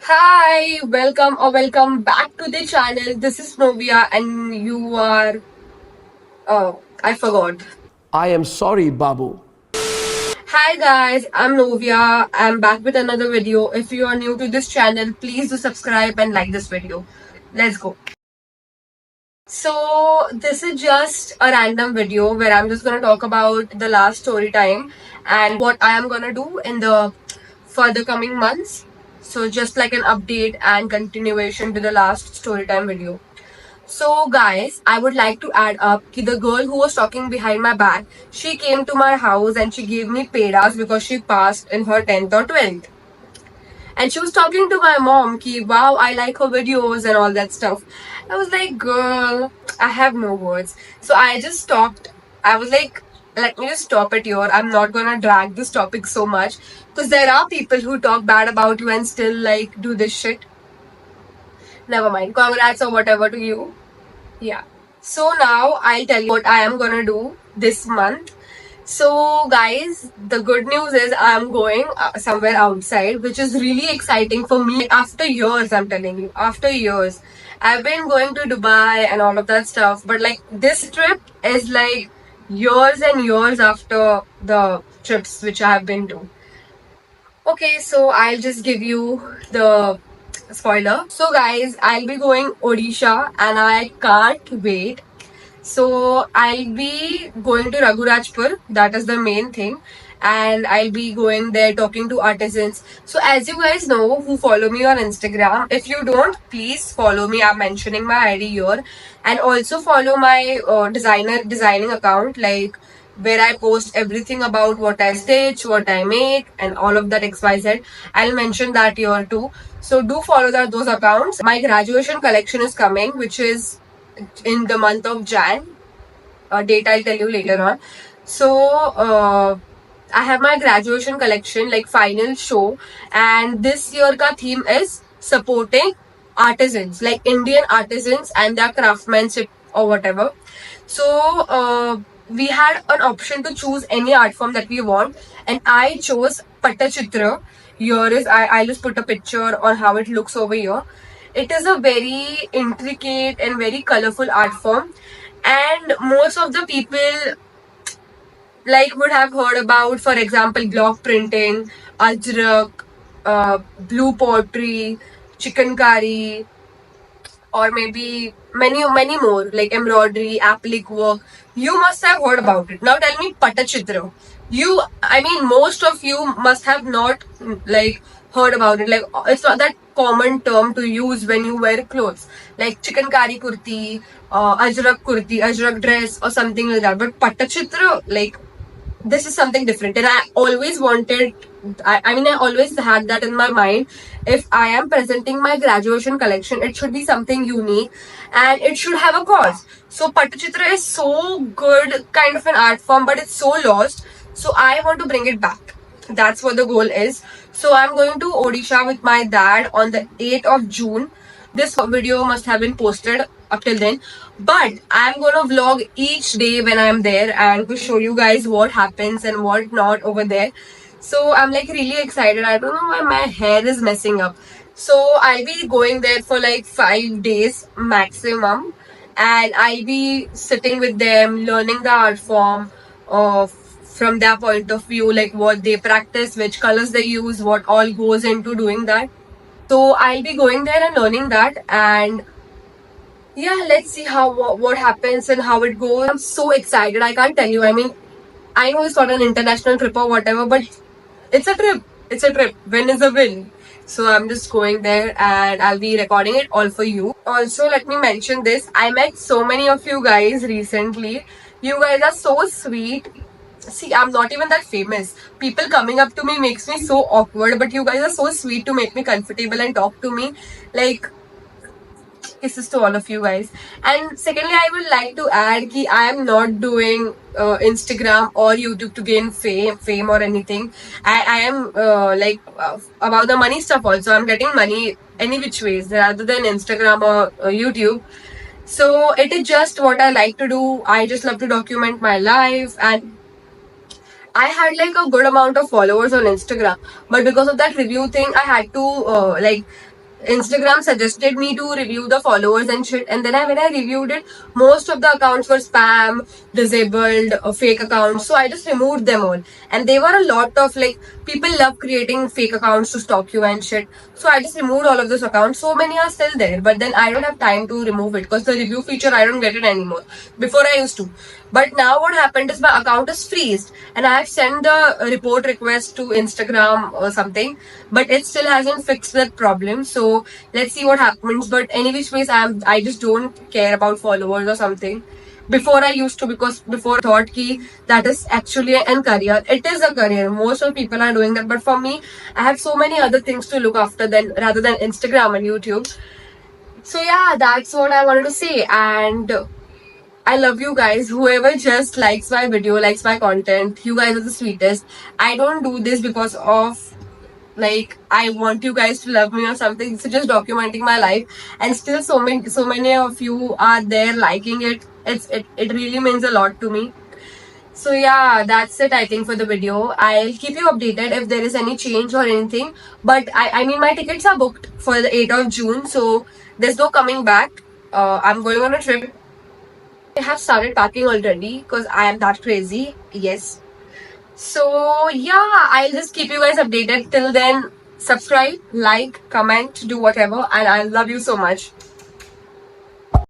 Hi, welcome back to the channel. This is Novia, and you are. Oh, I forgot. I am sorry, Babu. Hi guys, I'm Novia. I'm back with another video. If you are new to this channel, please do subscribe and like this video. Let's go. So, this is just a random video where I'm just gonna talk about the last story time and what I am gonna do in the further coming months. So, just like an update and continuation to the last story time video. So guys, I would like to add up ki the girl who was talking behind my back, she came to my house and she gave me pedas because she passed in her 10th or 12th. And she was talking to my mom ki wow, I like her videos and all that stuff. I was like, girl, I have no words. So I just stopped. I was like, let me just stop it here. I'm not gonna drag this topic so much. Because there are people who talk bad about you and still like do this shit. Never mind. Congrats or whatever to you. Yeah. So now I'll tell you what I am gonna do this month. So guys, the good news is I'm going somewhere outside, which is really exciting for me. After years, I'm telling you, after years, I've been going to Dubai and all of that stuff. But like this trip is like years and years after the trips which I have been to. Okay, so I'll just give you the spoiler. So guys, I'll be going Odisha and I can't wait. So I'll be going to Raghurajpur, that is the main thing, and I'll be going there talking to artisans. So as you guys know who follow me on Instagram, if you don't, please follow me. I'm mentioning my ID here, and also follow my designing account, like where I post everything about what I stitch, what I make, and all of that XYZ. I'll mention that here too. So do follow those accounts. My graduation collection is coming, which is in the month of Jan. Date I'll tell you later on. So I have my graduation collection, like final show, and this year ka theme is supporting artisans, like Indian artisans and their craftsmanship or whatever. So we had an option to choose any art form that we want, and I chose Pattachitra. Here is I'll just put a picture on how it looks over here. It is a very intricate and very colorful art form, and most of the people like would have heard about, for example, block printing, ajrak, blue pottery, chikankari, or maybe many more like embroidery, applique work. You must have heard about it. Now tell me, Pattachitra. I mean, most of you must have not like heard about it. Like it's not that common term to use when you wear clothes, like chikankari kurti, ajrak dress, or something like that. But Pattachitra, like this is something different, and I always wanted. I always had that in my mind. If I am presenting my graduation collection, it should be something unique, and it should have a cause. So Pattachitra is so good, kind of an art form, but it's so lost. So I want to bring it back. That's what the goal is. So I'm going to Odisha with my dad on the 8th of June. This video must have been posted up till then, but I'm gonna vlog each day when I'm there and to show you guys what happens and what not over there. So I'm like really excited. I don't know why my hair is messing up. So I'll be going there for like 5 days maximum, and I'll be sitting with them, learning the art form of from their point of view, like what they practice, which colors they use, what all goes into doing that. So I'll be going there and learning that, and yeah, let's see how what happens and how it goes. I'm so excited. I can't tell you. I mean, I know it's not an international trip or whatever, but it's a trip. It's a trip. Win is a win. So I'm just going there and I'll be recording it all for you. Also, let me mention this. I met so many of you guys recently. You guys are so sweet. See, I'm not even that famous. People coming up to me makes me so awkward, but you guys are so sweet to make me comfortable and talk to me. Like, kisses to all of you guys. And secondly, I would like to add that I am not doing Instagram or YouTube to gain fame or anything. I am about the money stuff also. I'm getting money any which ways rather than Instagram or YouTube. So it is just what I like to do. I just love to document my life, and I had like a good amount of followers on Instagram, but because of that review thing, I had to Instagram suggested me to review the followers and shit, and then when I reviewed it, most of the accounts were spam, disabled, fake accounts. So I just removed them all, and they were a lot of like people love creating fake accounts to stalk you and shit. So I just removed all of those accounts. So many are still there, but then I don't have time to remove it because the review feature I don't get it anymore. Before I used to, but now what happened is my account is freezed, and I have sent the report request to Instagram or something, but it still hasn't fixed that problem. So let's see what happens. But any which ways, I just don't care about followers or something. Before I used to, because before I thought ki that is actually a career. It is a career. Most of people are doing that, but for me, I have so many other things to look after than rather than Instagram and YouTube. So yeah, that's what I wanted to say. And I love you guys. Whoever just likes my video, likes my content, you guys are the sweetest. I don't do this because of like I want you guys to love me or something. It's just documenting my life, and still so many of you are there liking it. It really means a lot to me. So yeah, that's it I think for the video. I'll keep you updated if there is any change or anything. But I mean my tickets are booked for the 8th of June, so there's no coming back. I'm going on a trip. I have started packing already because I am that crazy. Yes. So yeah, I'll just keep you guys updated. Till then, subscribe, like, comment, do whatever, and I love you so much.